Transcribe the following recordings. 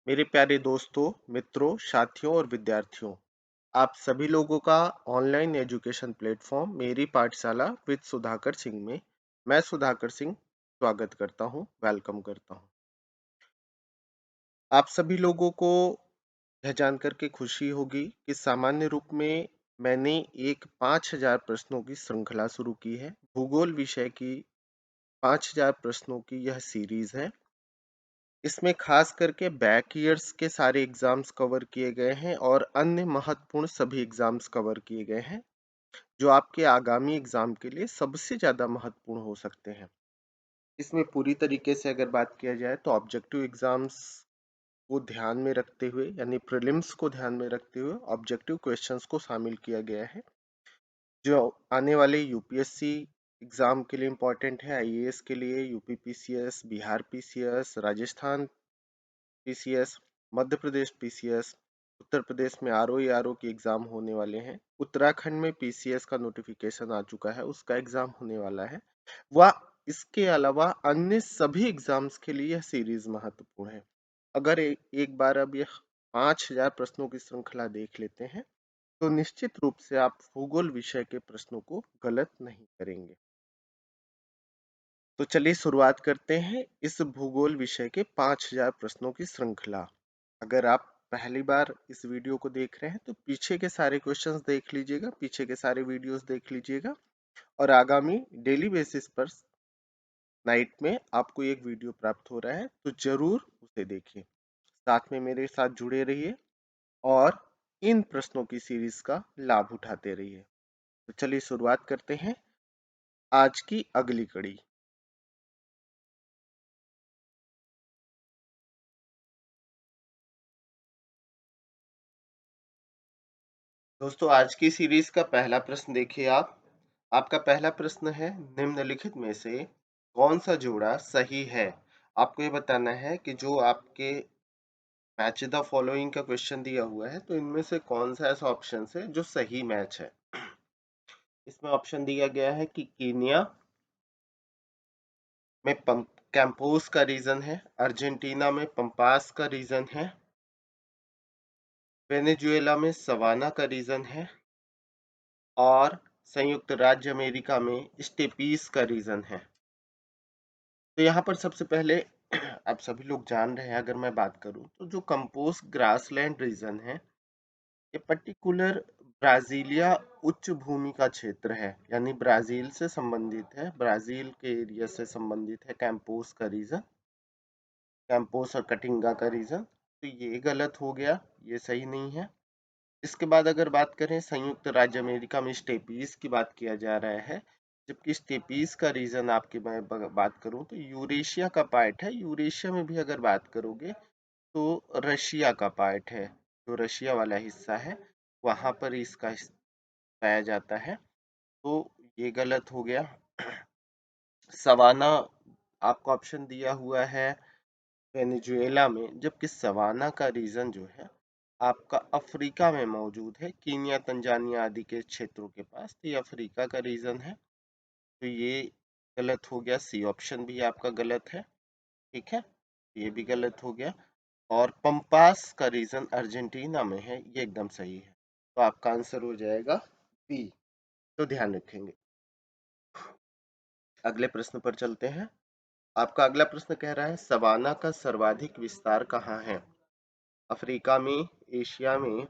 मेरे प्यारे दोस्तों, मित्रों, साथियों और विद्यार्थियों, आप सभी लोगों का ऑनलाइन एजुकेशन प्लेटफॉर्म मेरी पाठशाला विद सुधाकर सिंह में मैं सुधाकर सिंह स्वागत करता हूं, वेलकम करता हूं। आप सभी लोगों को यह जानकर के खुशी होगी कि सामान्य रूप में मैंने एक 5000 प्रश्नों की श्रृंखला शुरू की है। भूगोल विषय की 5000 प्रश्नों की यह सीरीज है। इसमें खास करके बैक ईयर्स के सारे एग्जाम्स कवर किए गए हैं और अन्य महत्वपूर्ण सभी एग्जाम्स कवर किए गए हैं जो आपके आगामी एग्जाम के लिए सबसे ज्यादा महत्वपूर्ण हो सकते हैं। इसमें पूरी तरीके से अगर बात किया जाए तो ऑब्जेक्टिव एग्जाम्स को ध्यान में रखते हुए यानी प्रीलिम्स को ध्यान में रखते हुए ऑब्जेक्टिव क्वेश्चंस को शामिल किया गया है जो आने वाले यूपीएससी एग्जाम के लिए इम्पोर्टेंट है, आईएएस के लिए, UP PCS, Bihar PCS, Rajasthan PCS, Madhya Pradesh PCS, Uttar Pradesh में आरओ की एग्जाम होने वाले हैं, उत्तराखंड में पीसीएस का नोटिफिकेशन आ चुका है, उसका एग्जाम होने वाला है। वह इसके अलावा अन्य सभी एग्जाम्स के लिए यह सीरीज महत्वपूर्ण है। अगर एक बार अब यह 5000 प्रश्नों की श्रृंखला देख लेते हैं तो निश्चित रूप से आप भूगोल विषय के प्रश्नों को गलत नहीं करेंगे। तो चलिए शुरुआत करते हैं इस भूगोल विषय के 5000 प्रश्नों की श्रृंखला। अगर आप पहली बार इस वीडियो को देख रहे हैं तो पीछे के सारे क्वेश्चंस देख लीजिएगा, पीछे के सारे वीडियोस देख लीजिएगा और आगामी डेली बेसिस पर नाइट में आपको एक वीडियो प्राप्त हो रहा है तो जरूर उसे देखिए। साथ में मेरे साथ जुड़े रहिए और इन प्रश्नों की सीरीज का लाभ उठाते रहिए। तो चलिए शुरुआत करते हैं आज की अगली कड़ी। दोस्तों, आज की सीरीज का पहला प्रश्न देखिए आप। आपका पहला प्रश्न है, निम्नलिखित में से कौन सा जोड़ा सही है। आपको ये बताना है कि जो आपके मैच द फॉलोइंग का क्वेश्चन दिया हुआ है तो इनमें से कौन सा ऐसा ऑप्शन है जो सही मैच है। इसमें ऑप्शन दिया गया है कि कीनिया में कैंपोस का रीजन है, अर्जेंटीना में पंपास का रीजन है, वेनेजुएला में सवाना का रीजन है और संयुक्त राज्य अमेरिका में स्टेपीज का रीजन है। तो यहाँ पर सबसे पहले आप सभी लोग जान रहे हैं, अगर मैं बात करूं तो जो कंपोज ग्रासलैंड रीजन है ये पर्टिकुलर ब्राजीलिया उच्च भूमि का क्षेत्र है, यानी ब्राजील से संबंधित है, ब्राजील के एरिया से संबंधित है कैंपोस का रीजन, कैंपोस और कटिंगा का रीजन। तो ये गलत हो गया, ये सही नहीं है। इसके बाद अगर बात करें संयुक्त राज्य अमेरिका में स्टेपीज की बात किया जा रहा है, जबकि स्टेपीज का रीजन आपकी मैं बात करूं तो यूरेशिया का पार्ट है। यूरेशिया में भी अगर बात करोगे तो रशिया का पार्ट है, जो रशिया वाला हिस्सा है वहां पर इसका पाया जाता है। तो ये गलत हो गया। सवाना आपको ऑप्शन दिया हुआ है वेनेजुएला में, जबकि सवाना का रीजन जो है आपका अफ्रीका में मौजूद है, कीनिया तंजानिया आदि के क्षेत्रों के पास। तो ये अफ्रीका का रीजन है, तो ये गलत हो गया। सी ऑप्शन भी आपका गलत है, ठीक है, ये भी गलत हो गया। और पंपास का रीजन अर्जेंटीना में है, ये एकदम सही है। तो आपका आंसर हो जाएगा बी। तो ध्यान रखेंगे। अगले प्रश्न पर चलते हैं। आपका अगला प्रश्न कह रहा है सवाना का सर्वाधिक विस्तार कहाँ है। अफ्रीका में, एशिया में,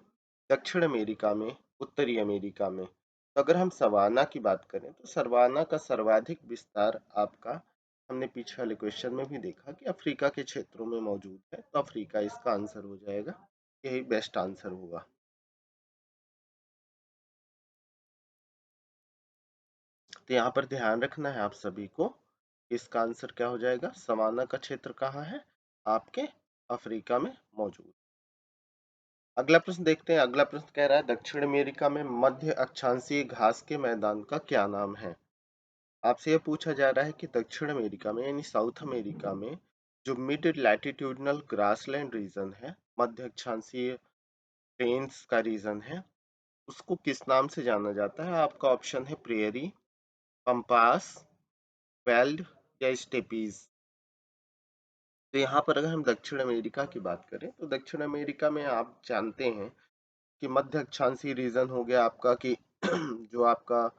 दक्षिण अमेरिका में, उत्तरी अमेरिका में। तो अगर हम सवाना की बात करें तो सवाना का सर्वाधिक विस्तार आपका, हमने पीछे वाले क्वेश्चन में भी देखा कि अफ्रीका के क्षेत्रों में मौजूद है, तो अफ्रीका इसका आंसर हो जाएगा, यही बेस्ट आंसर होगा। तो यहाँ पर ध्यान रखना है आप सभी को, इसका आंसर क्या हो जाएगा, सवाना का क्षेत्र कहाँ है, आपके अफ्रीका में मौजूद। अगला प्रश्न देखते हैं। अगला प्रश्न कह रहा है दक्षिण अमेरिका में मध्य अक्षांशीय घास के मैदान का क्या नाम है। आपसे यह पूछा जा रहा है कि दक्षिण अमेरिका में यानी साउथ अमेरिका में जो मिड लैटिट्यूडनल ग्रासलैंड रीजन है, मध्य अक्षांशीय प्लेन्स का रीजन है, उसको किस नाम से जाना जाता है। आपका ऑप्शन है प्रेयरी, पंपास, वेल्ड या स्टेपीज। तो यहाँ पर अगर हम दक्षिण अमेरिका की बात करें तो दक्षिण अमेरिका में आप जानते हैं कि मध्य अक्षांशीय रीजन हो गया आपका, कि जो आपका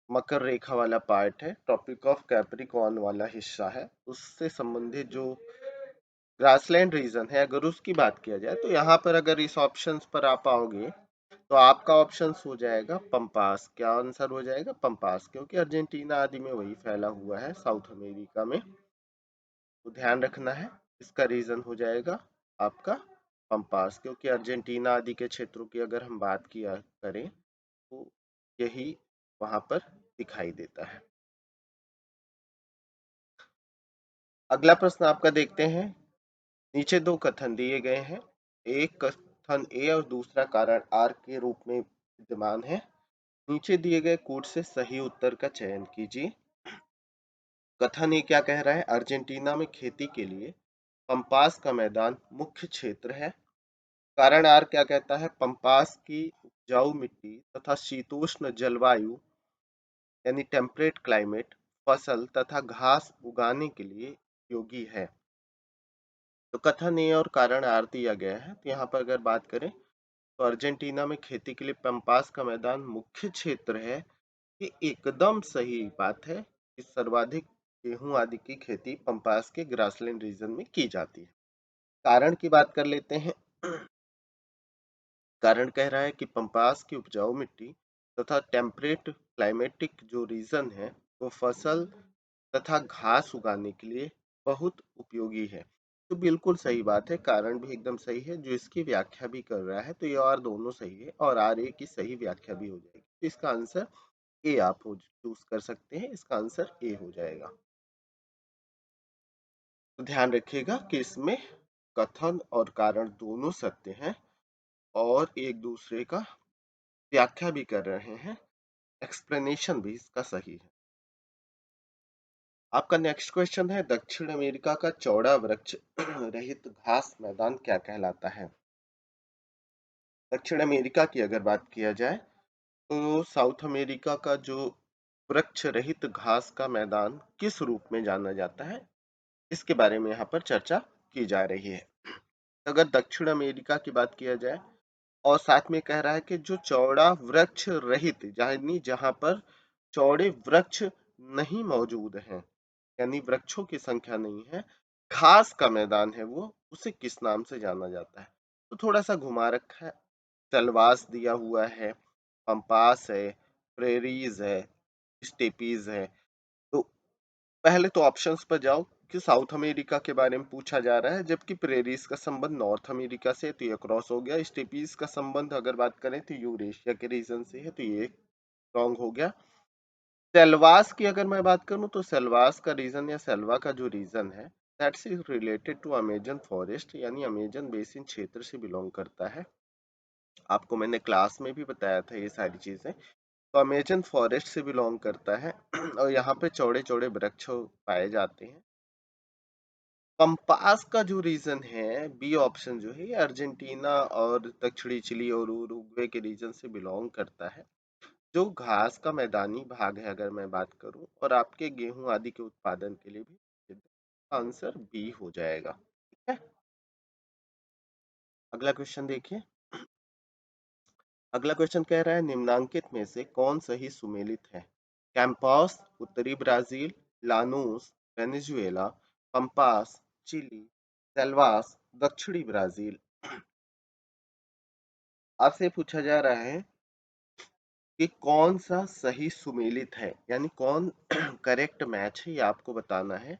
मकर रेखा वाला पार्ट है, ट्रॉपिक ऑफ कैप्रिकॉर्न वाला हिस्सा है, उससे संबंधित जो ग्रासलैंड रीजन है, अगर उसकी बात किया जाए तो यहाँ पर अगर इस ऑप्शंस पर आप आओगे तो आपका ऑप्शन हो जाएगा पंपास। क्या आंसर हो जाएगा? पंपास, क्योंकि अर्जेंटीना आदि में वही फैला हुआ है साउथ अमेरिका में, तो ध्यान रखना है। इसका रीजन हो जाएगा आपका पंपास, क्योंकि अर्जेंटीना आदि के क्षेत्रों की अगर हम बात किया करें तो यही वहां पर दिखाई देता है। अगला प्रश्न आपका देखते हैं। नीचे दो कथन दिए गए हैं, एक कथन ए और दूसरा कारण आर के रूप में विद्यमान है। नीचे दिए गए कोड से सही उत्तर का चयन कीजिए। कथन ये क्या कह रहा है? अर्जेंटीना में खेती के लिए पंपास का मैदान मुख्य क्षेत्र है। कारण आर क्या कहता है? पंपास की उपजाऊ मिट्टी तथा शीतोष्ण जलवायु यानी टेम्परेट क्लाइमेट फसल तथा घास उगाने के लिए उपयोगी है। तो कथन ए और कारण आर दिया गया है, तो यहाँ पर अगर बात करें तो अर्जेंटीना में खेती के लिए पंपास का मैदान मुख्य क्षेत्र है। ये एकदम सही बात है कि सर्वाधिक गेहूं आदि की खेती पंपास के ग्रासलैंड रीजन में की जाती है। कारण की बात कर लेते हैं। कारण कह रहा है कि पंपास की उपजाऊ मिट्टी तथा टेम्परेट क्लाइमेटिक जो रीजन है वो फसल तथा घास उगाने के लिए बहुत उपयोगी है। तो बिल्कुल सही बात है, कारण भी एकदम सही है, जो इसकी व्याख्या भी कर रहा है। तो ये और दोनों सही है और आर ए की सही व्याख्या भी हो जाएगी। तो इसका आंसर ए आप चूज कर सकते हैं, इसका आंसर ए हो जाएगा। तो ध्यान रखिएगा कि इसमें कथन और कारण दोनों सत्य हैं और एक दूसरे का व्याख्या भी कर रहे हैं, एक्सप्लेनेशन भी इसका सही है। आपका नेक्स्ट क्वेश्चन है, दक्षिण अमेरिका का चौड़ा वृक्ष रहित घास मैदान क्या कहलाता है? दक्षिण अमेरिका की अगर बात किया जाए तो साउथ अमेरिका का जो वृक्ष रहित घास का मैदान किस रूप में जाना जाता है, इसके बारे में यहाँ पर चर्चा की जा रही है। अगर दक्षिण अमेरिका की बात किया जाए और साथ में कह रहा है कि जो चौड़ा वृक्ष रहित, यानी जहां पर चौड़े वृक्ष नहीं मौजूद हैं, यानी वृक्षों की संख्या नहीं है, घास का मैदान है वो, उसे किस नाम से जाना जाता है? तो थोड़ा सा घुमा रखा है, सलवास दिया हुआ है, पंपास है, प्रेरीज है, स्टेपीज है। तो पहले तो ऑप्शंस पर जाओ कि साउथ अमेरिका के बारे में पूछा जा रहा है, जबकि प्रेरीज का संबंध नॉर्थ अमेरिका से है, तो ये क्रॉस हो गया। स्टेपीज का संबंध अगर बात करें तो यूरेशिया के रीजन से है, तो ये रॉन्ग हो गया। सेल्वास की अगर मैं बात करूं तो सेल्वास का रीजन या सेल्वा का जो रीजन है, that's is related to Amazon forest, यानी अमेजन बेसिन क्षेत्र से बिलोंग करता है। आपको मैंने क्लास में भी बताया था ये सारी चीजें। तो अमेजन फॉरेस्ट से बिलोंग करता है और यहाँ पे चौड़े चौड़े वृक्ष पाए जाते हैं। पंपास का जो रीजन है, बी ऑप्शन जो है, ये अर्जेंटीना और दक्षिणी चिली और उरुग्वे के रीजन से बिलोंग करता है, जो घास का मैदानी भाग है अगर मैं बात करूं, और आपके गेहूं आदि के उत्पादन के लिए भी। आंसर बी हो जाएगा। ठीक है, अगला क्वेश्चन देखिए। अगला क्वेश्चन कह रहा है, निम्नांकित में से कौन सही सुमेलित है? कैंपस उत्तरी Brazil, Llanos Venezuela, Pampas Chile, Selvas दक्षिणी ब्राजील। आपसे पूछा जा रहा है कि कौन सा सही सुमेलित है, यानी कौन करेक्ट मैच है, ये आपको बताना है।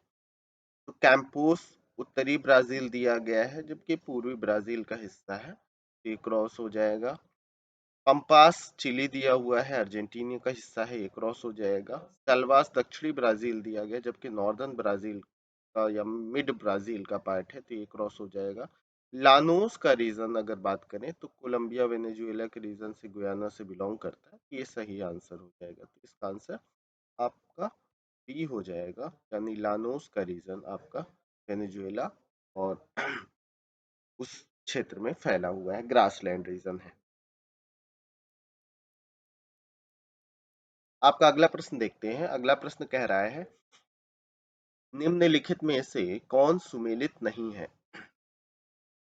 तो कैंपोस उत्तरी ब्राजील दिया गया है, जबकि पूर्वी ब्राजील का हिस्सा है, ये क्रॉस हो जाएगा। पंपास चिली दिया हुआ है, अर्जेंटीना का हिस्सा है, ये क्रॉस हो जाएगा। सेल्वास दक्षिणी ब्राजील दिया गया, जबकि नॉर्दर्न ब्राजील का या मिड ब्राजील का पार्ट है, तो ये क्रॉस हो जाएगा। लानोस का रीजन अगर बात करें तो कोलंबिया वेनेजुएला के रीजन से, गुयाना से बिलोंग करता है, ये सही आंसर हो जाएगा। तो इसका आंसर आपका बी हो जाएगा, यानी लानोस का रीजन आपका वेनेजुएला और उस क्षेत्र में फैला हुआ है, ग्रासलैंड रीजन है। आपका अगला प्रश्न देखते हैं। अगला प्रश्न कह रहा है, निम्नलिखित में से कौन सुमेलित नहीं है?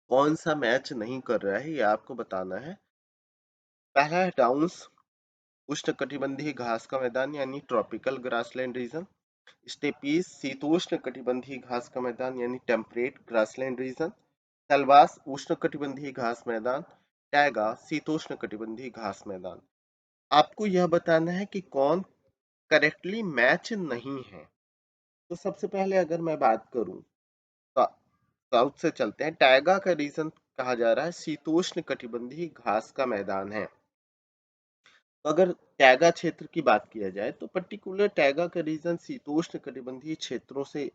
कौन सा मैच नहीं कर रहा है ये आपको बताना है। पहला है डाउन्स, उष्णकटिबंधीय घास का मैदान यानी ट्रॉपिकल ग्रासलैंड रीजन। स्टेपीज, शीतोष्ण कटिबंधीय घास का मैदान यानी टेम्परेट ग्रासलैंड रीजन। सलवास, उष्णकटिबंधीय घास मैदान। टैगा, शीतोष्ण कटिबंधीय घास मैदान। आपको यह बताना है कि कौन करेक्टली मैच नहीं है। तो सबसे पहले अगर मैं बात करूं तो साउथ से चलते हैं। टैगा का रीजन कहा जा रहा है शीतोष्ण कटिबंधीय घास का मैदान है। तो अगर टैगा क्षेत्र की बात किया जाए तो पर्टिकुलर टैगा का रीजन शीतोष्ण कटिबंधीय क्षेत्रों से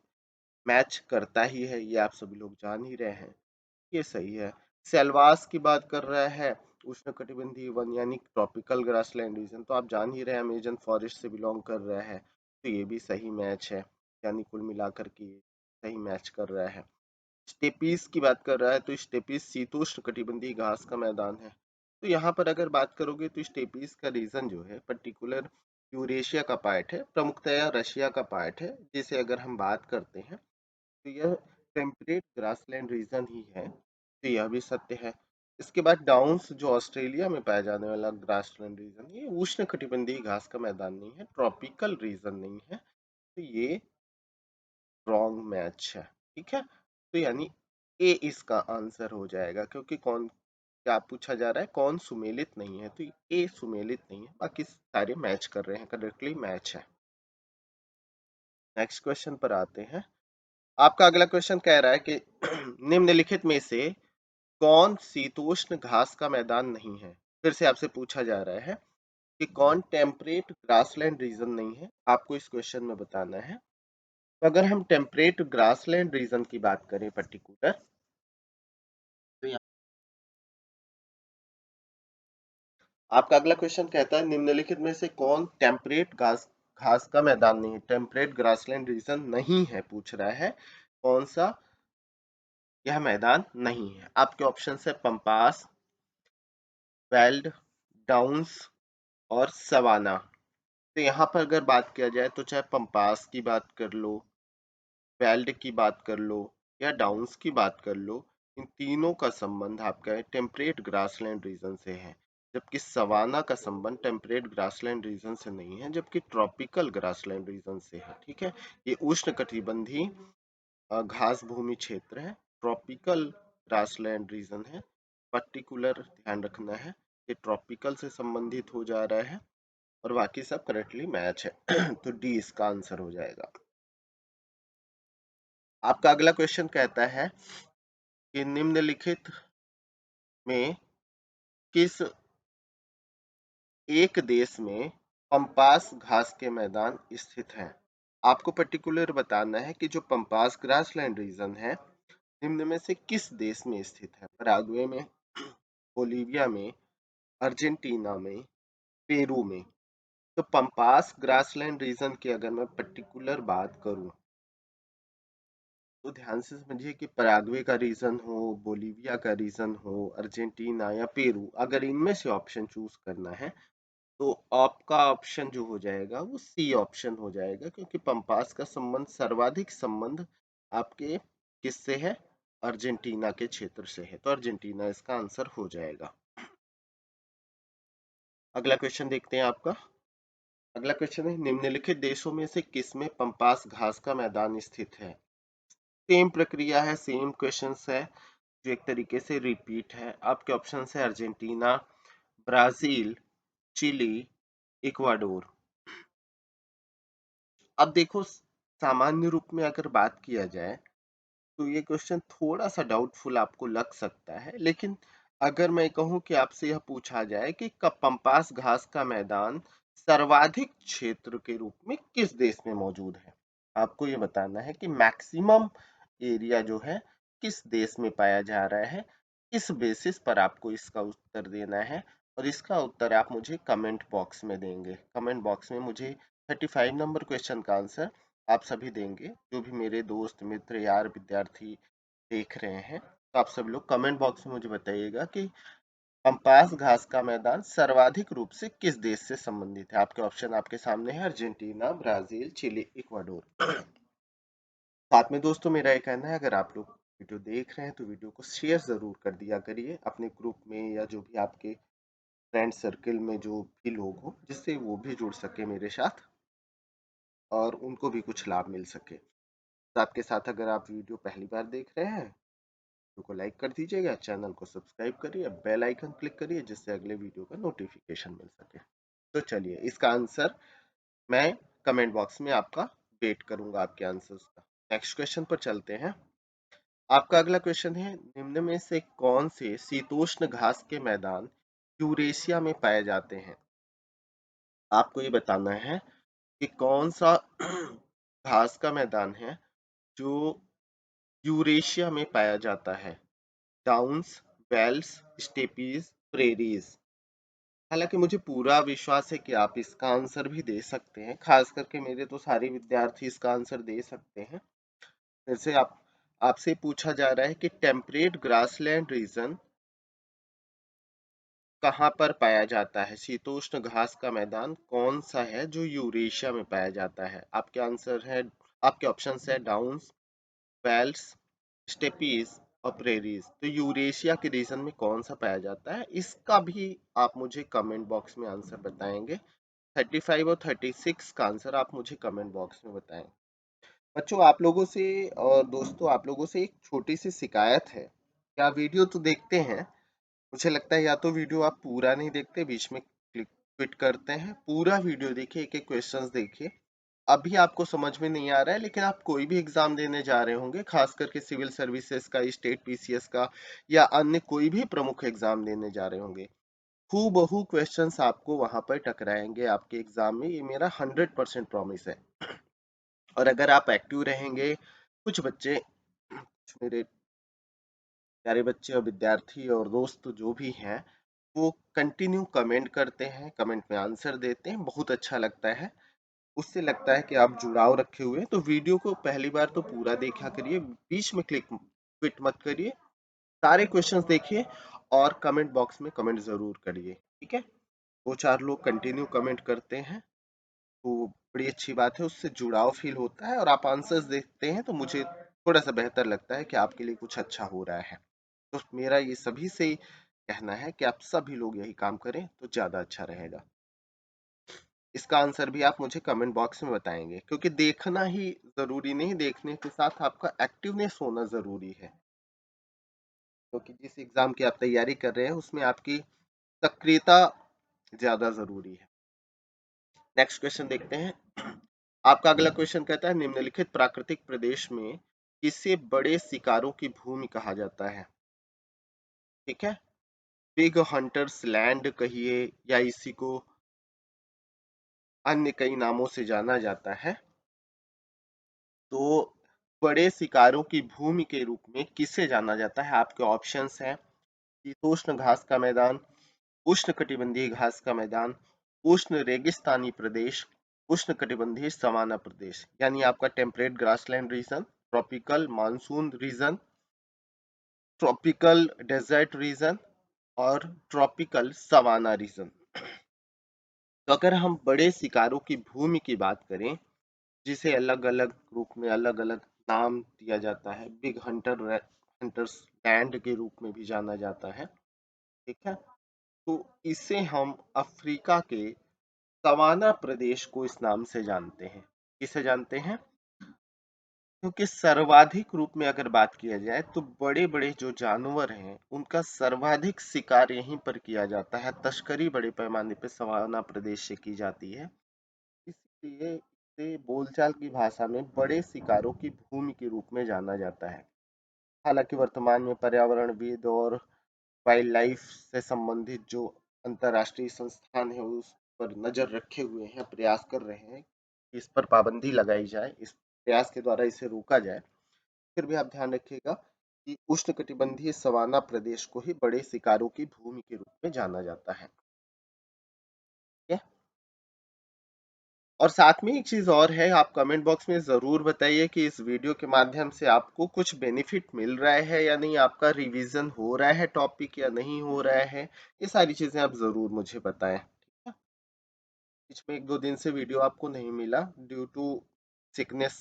मैच करता ही है, ये आप सभी लोग जान ही रहे हैं। ये सही है। सेल्वास की बात कर रहा है उष्णकटिबंधीय वन यानी ट्रॉपिकल ग्रासलैंड रीजन, तो आप जान ही रहे हैं अमेजन फॉरेस्ट से बिलोंग कर रहा है, तो ये भी सही मैच है। यानी कुल मिलाकर के सही मैच कर रहा है। स्टेपीज की बात कर रहा है तो स्टेपीज शीतोष्ण कटिबंधीय घास का मैदान है। तो यहाँ पर अगर बात करोगे तो स्टेपीज का रीजन जो है पर्टिकुलर यूरेशिया का पार्ट है, प्रमुखतया रशिया का पार्ट है, जिसे अगर हम बात करते हैं तो यह टेम्परेट ग्रासलैंड रीजन ही है, तो यह भी सत्य है। इसके बाद डाउन्स जो ऑस्ट्रेलिया में पाया जाने वाला ग्रासलैंड रीजन, ये उष्ण कटिबंधीय घास का मैदान नहीं है, ट्रॉपिकल रीजन नहीं है, तो ये रॉन्ग मैच है। ठीक है, तो यानी ए इसका आंसर हो जाएगा, क्योंकि कौन क्या पूछा जा रहा है, कौन सुमेलित नहीं है, तो ए सुमेलित नहीं है, बाकी सारे मैच कर रहे हैं, करेक्टली मैच है। नेक्स्ट क्वेश्चन पर आते हैं। आपका अगला क्वेश्चन कह रहा है कि निम्नलिखित में से कौन शीतोष्ण घास का मैदान नहीं है? फिर से आपसे पूछा जा रहा है कि कौन टेम्परेट ग्रासलैंड रीजन नहीं है, आपको इस क्वेश्चन में बताना है। तो अगर हम टेम्परेट ग्रासलैंड रीजन की बात करें पर्टिकुलर, तो आपका अगला क्वेश्चन कहता है निम्नलिखित में से कौन टेम्परेट घास घास का मैदान नहीं है, टेम्परेट ग्रासलैंड रीजन नहीं है पूछ रहा है, कौन सा यह मैदान नहीं है। आपके ऑप्शन है पंपास, वेल्ड, डाउन्स और सवाना। तो यहाँ पर अगर बात किया जाए तो चाहे पंपास की बात कर लो, वेल्ड की बात कर लो या डाउन्स की बात कर लो, इन तीनों का संबंध आपका है टेम्परेट ग्रासलैंड रीजन से है, जबकि सवाना का संबंध टेम्परेट ग्रासलैंड रीजन से नहीं है, जबकि ट्रॉपिकल ग्रासलैंड रीजन से है। ठीक है, ये उष्ण कटिबंधीय घास भूमि क्षेत्र है, ट्रॉपिकल ग्रासलैंड रीजन है। पर्टिकुलर ध्यान रखना है, ये ट्रॉपिकल से संबंधित हो जा रहा है और बाकी सब करेक्टली मैच है। तो डी इसका आंसर हो जाएगा। आपका अगला क्वेश्चन कहता है कि निम्नलिखित में किस एक देश में पंपास घास के मैदान स्थित हैं? आपको पर्टिकुलर बताना है कि जो पंपास ग्रासलैंड रीजन है निम्न में से किस देश में स्थित है? पराग्वे में, बोलीविया में, अर्जेंटीना में, पेरू में। तो पंपास ग्रासलैंड रीजन की अगर मैं पर्टिकुलर बात करूं तो ध्यान से समझिए कि पराग्वे का रीजन हो, बोलीविया का रीजन हो, अर्जेंटीना या पेरू, अगर इनमें से ऑप्शन चूज करना है तो आपका ऑप्शन जो हो जाएगा वो सी ऑप्शन हो जाएगा, क्योंकि पंपास का संबंध सर्वाधिक संबंध आपके किससे है? अर्जेंटीना के क्षेत्र से है, तो अर्जेंटीना इसका आंसर हो जाएगा। अगला क्वेश्चन देखते हैं आपका। अगला क्वेश्चन है निम्नलिखित देशों में से किसमें पंपास घास का मैदान स्थित है? सेम प्रक्रिया है, सेम क्वेश्चंस है, जो एक तरीके से रिपीट है। आपके ऑप्शन है अर्जेंटीना, ब्राजील, चिली, इक्वाडोर। अब देखो, सामान्य रूप में अगर बात किया जाए तो ये क्वेश्चन थोड़ा सा डाउटफुल आपको लग सकता है, लेकिन अगर मैं कहूं कि आपसे यह पूछा जाए कि कब पंपास घास का मैदान सर्वाधिक क्षेत्र के रूप में किस देश में मौजूद है, आपको ये बताना है कि मैक्सिमम एरिया जो है किस देश में पाया जा रहा है। इस बेसिस पर आपको इसका उत्तर देना है और इसका उत्तर आप मुझे कमेंट बॉक्स में देंगे। कमेंट बॉक्स में मुझे 35 नंबर क्वेश्चन का आंसर आप सभी देंगे, जो भी मेरे दोस्त मित्र यार विद्यार्थी देख रहे हैं। तो आप सब लोग कमेंट बॉक्स में मुझे बताइएगा कि पंपास घास का मैदान सर्वाधिक रूप से किस देश से संबंधित है। आपके ऑप्शन आपके सामने है, अर्जेंटीना, ब्राजील, चिली, इक्वाडोर। साथ में दोस्तों मेरा ये कहना है, अगर आप लोग वीडियो देख रहे हैं तो वीडियो को शेयर ज़रूर कर दिया करिए अपने ग्रुप में, या जो भी आपके फ्रेंड सर्कल में जो भी लोग हो, जिससे वो भी जुड़ सके मेरे साथ और उनको भी कुछ लाभ मिल सके। साथ के साथ अगर आप वीडियो पहली बार देख रहे हैं, वीडियो को लाइक कर दीजिएगा, चैनल को सब्सक्राइब करिए, बेल आइकन क्लिक करिए, जिससे अगले वीडियो का नोटिफिकेशन मिल सके। तो चलिए, इसका आंसर मैं कमेंट बॉक्स में आपका वेट करूंगा, आपके आंसर्स का। नेक्स्ट क्वेश्चन पर चलते हैं। आपका अगला क्वेश्चन है, निम्न में से कौन से शीतोष्ण घास के मैदान यूरेशिया में पाए जाते हैं? आपको ये बताना है कि कौन सा घास का मैदान है जो यूरेशिया में पाया जाता है। Downs, velds, steppes, prairies. हालांकि मुझे पूरा विश्वास है कि आप इसका आंसर भी दे सकते हैं, खास करके मेरे तो सारे विद्यार्थी इसका आंसर दे सकते हैं। फिर से आपसे पूछा जा रहा है कि टेम्परेट ग्रासलैंड रीजन कहाँ पर पाया जाता है? शीतोष्ण घास का मैदान कौन सा है जो यूरेशिया में पाया जाता है? आपके आंसर है, आपके ऑप्शंस है डाउन्स, वेल्स, स्टेपीज और प्रेरीज। तो यूरेशिया के रीजन में कौन सा पाया जाता है, इसका भी आप मुझे कमेंट बॉक्स में आंसर बताएंगे। 35 और 36 का आंसर आप मुझे कमेंट बॉक्स में बताएं। बच्चों, आप लोगों से और दोस्तों, आप लोगों से एक छोटी सी शिकायत है। क्या वीडियो तो देखते हैं? मुझे लगता है या तो वीडियो आप पूरा नहीं देखते, बीच में क्लिक क्विट करते हैं। पूरा वीडियो देखिए, एक एक क्वेश्चंस देखिए। अभी आपको समझ में नहीं आ रहा है, लेकिन आप कोई भी एग्जाम देने जा रहे होंगे, खास करके सिविल सर्विसेज का, स्टेट पीसीएस का, या अन्य कोई भी प्रमुख एग्जाम देने जा रहे होंगे, हूबहू क्वेश्चंस आपको वहां पर टकराएंगे आपके एग्जाम में। ये मेरा 100% प्रॉमिस है। और अगर आप एक्टिव रहेंगे, कुछ बच्चे, कुछ मेरे प्यारे बच्चे और विद्यार्थी और दोस्त जो भी हैं, वो कंटिन्यू कमेंट करते हैं, कमेंट में आंसर देते हैं, बहुत अच्छा लगता है। उससे लगता है कि आप जुड़ाव रखे हुए हैं। तो वीडियो को पहली बार तो पूरा देखा करिए, बीच में क्विट मत करिए, सारे क्वेश्चंस देखिए और कमेंट बॉक्स में कमेंट जरूर करिए। ठीक है? दो चार लोग कंटिन्यू कमेंट करते हैं तो बड़ी अच्छी बात है, उससे जुड़ाव फील होता है, और आप आंसर्स देखते हैं तो मुझे थोड़ा सा बेहतर लगता है कि आपके लिए कुछ अच्छा हो रहा है। तो मेरा ये सभी से कहना है कि आप सभी लोग यही काम करें तो ज्यादा अच्छा रहेगा। इसका आंसर भी आप मुझे कमेंट बॉक्स में बताएंगे, क्योंकि देखना ही जरूरी नहीं, देखने के साथ आपका एक्टिवनेस होना जरूरी है। क्योंकि जिस एग्जाम की आप तैयारी कर रहे हैं उसमें आपकी सक्रियता ज्यादा जरूरी है। नेक्स्ट क्वेश्चन देखते हैं। आपका अगला क्वेश्चन कहता है, निम्नलिखित प्राकृतिक प्रदेश में किसे बड़े शिकारों की भूमि कहा जाता है? ठीक है? बिग हंटर्स लैंड कहिए, या इसी को अन्य कई नामों से जाना जाता है। तो बड़े शिकारों की भूमि के रूप में किसे जाना जाता है? आपके ऑप्शंस हैं, शीतोष्ण घास का मैदान, उष्णकटिबंधीय घास का मैदान, उष्ण रेगिस्तानी प्रदेश, उष्णकटिबंधीय सवाना प्रदेश। यानी आपका temperate grassland region, tropical monsoon region, tropical desert region और ट्रॉपिकल सवाना रीजन। तो अगर हम बड़े शिकारों की भूमि की बात करें, जिसे अलग अलग रूप में अलग अलग नाम दिया जाता है, बिग हंटर्स लैंड के रूप में भी जाना जाता है। ठीक है? तो इसे हम अफ्रीका के सवाना प्रदेश को इस नाम से जानते हैं। किसे जानते हैं? क्योंकि सर्वाधिक रूप में अगर बात किया जाए तो बड़े बड़े जो जानवर हैं उनका सर्वाधिक शिकार यहीं पर किया जाता है, तस्करी बड़े पैमाने पर सवाना प्रदेश से की जाती है। इसलिए इसे बोलचाल की भाषा में बड़े शिकारों की भूमि के रूप में जाना जाता है। हालांकि वर्तमान में पर्यावरणविद और वाइल्ड लाइफ से संबंधित जो अंतरराष्ट्रीय संस्थान है उस पर नजर रखे हुए हैं, प्रयास कर रहे हैं कि इस पर पाबंदी लगाई जाए, इस प्रयास के द्वारा इसे रोका जाए। फिर भी आप ध्यान रखिएगा कि उष्णकटिबंधीय सवाना प्रदेश को ही बड़े शिकारों की भूमि के रूप में जाना जाता है। ठीक है? और साथ में एक चीज और है, आप कमेंट बॉक्स में जरूर बताइए कि इस वीडियो के माध्यम से आपको कुछ बेनिफिट मिल रहा है या नहीं, आपका रिवीजन हो रहा है टॉपिक या नहीं हो रहा है। ये सारी चीजें आप जरूर मुझे बताएं। ठीक है? बीच में एक दो दिन से वीडियो आपको नहीं मिला ड्यू टू सिकनेस,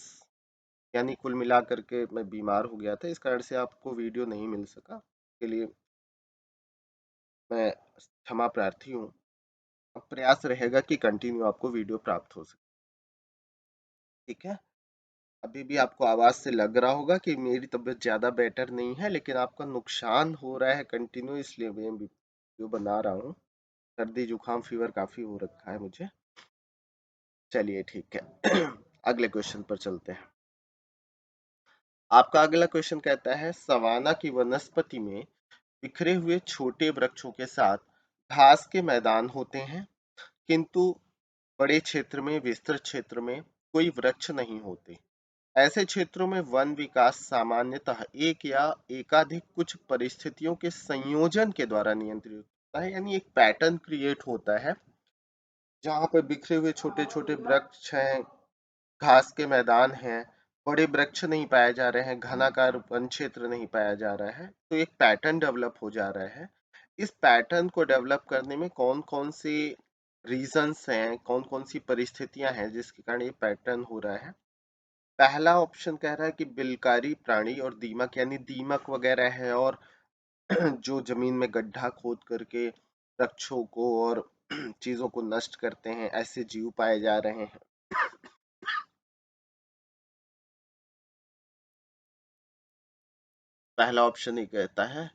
यानी कुल मिला करके मैं बीमार हो गया था, इस कारण से आपको वीडियो नहीं मिल सका। के लिए मैं क्षमा प्रार्थी हूँ। अब प्रयास रहेगा कि कंटिन्यू आपको वीडियो प्राप्त हो सके। ठीक है, अभी भी आपको आवाज से लग रहा होगा कि मेरी तबीयत ज्यादा बेटर नहीं है, लेकिन आपका नुकसान हो रहा है कंटिन्यू, इसलिए मैं वीडियो बना रहा हूँ। सर्दी जुकाम फीवर काफी हो रखा है मुझे। चलिए ठीक है। अगले क्वेश्चन पर चलते हैं। आपका अगला क्वेश्चन कहता है, सवाना की वनस्पति में बिखरे हुए छोटे वृक्षों के साथ घास के मैदान होते हैं, किंतु बड़े क्षेत्र में, विस्तृत क्षेत्र में कोई वृक्ष नहीं होते। ऐसे क्षेत्रों में वन विकास सामान्यतः एक या एकाधिक कुछ परिस्थितियों के संयोजन के द्वारा नियंत्रित होता है, यानी एक पैटर्न क्रिएट होता है जहां पर बिखरे हुए छोटे छोटे वृक्ष हैं, घास के मैदान हैं, बड़े वृक्ष नहीं पाए जा रहे हैं, घनाकार वन क्षेत्र नहीं पाया जा रहा है, तो एक पैटर्न डेवलप हो जा रहा है। इस पैटर्न को डेवलप करने में कौन कौन से रीजंस हैं, कौन कौन सी परिस्थितियां हैं जिसके कारण ये पैटर्न हो रहा है। पहला ऑप्शन कह रहा है कि बिलकारी प्राणी और दीमक, यानी दीमक वगैरह है, और जो जमीन में गड्ढा खोद करके वृक्षों को और चीजों को नष्ट करते हैं, ऐसे जीव पाए जा रहे हैं। पहला ऑप्शन ही कहता है